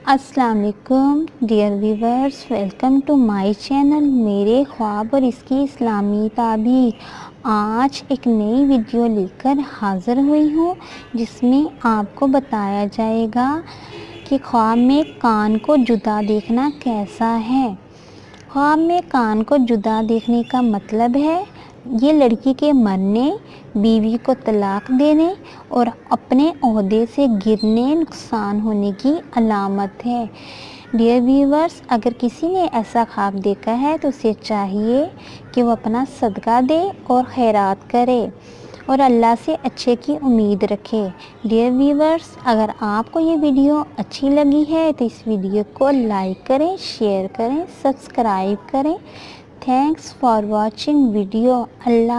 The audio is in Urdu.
السلام علیکم dear viewers, welcome to my channel میرے خواب اور اس کی اسلامی تعبیر۔ آج ایک نئی ویڈیو لے کر حاضر ہوئی ہوں جس میں آپ کو بتایا جائے گا کہ خواب میں کان کو جدا دیکھنا کیسا ہے۔ خواب میں کان کو جدا دیکھنے کا مطلب ہے یہ لڑکی کے مرنے، بیوی کو طلاق دینے اور اپنے عہدے سے گرنے، نقصان ہونے کی علامت ہے۔ ڈیئر ویورز، اگر کسی نے ایسا خواب دیکھا ہے تو اسے چاہیے کہ وہ اپنا صدقہ دے اور خیرات کرے اور اللہ سے اچھے کی امید رکھے۔ ڈیئر ویورز، اگر آپ کو یہ ویڈیو اچھی لگی ہے تو اس ویڈیو کو لائک کریں، شیئر کریں، سبسکرائب کریں۔ Thanks for watching video. Allah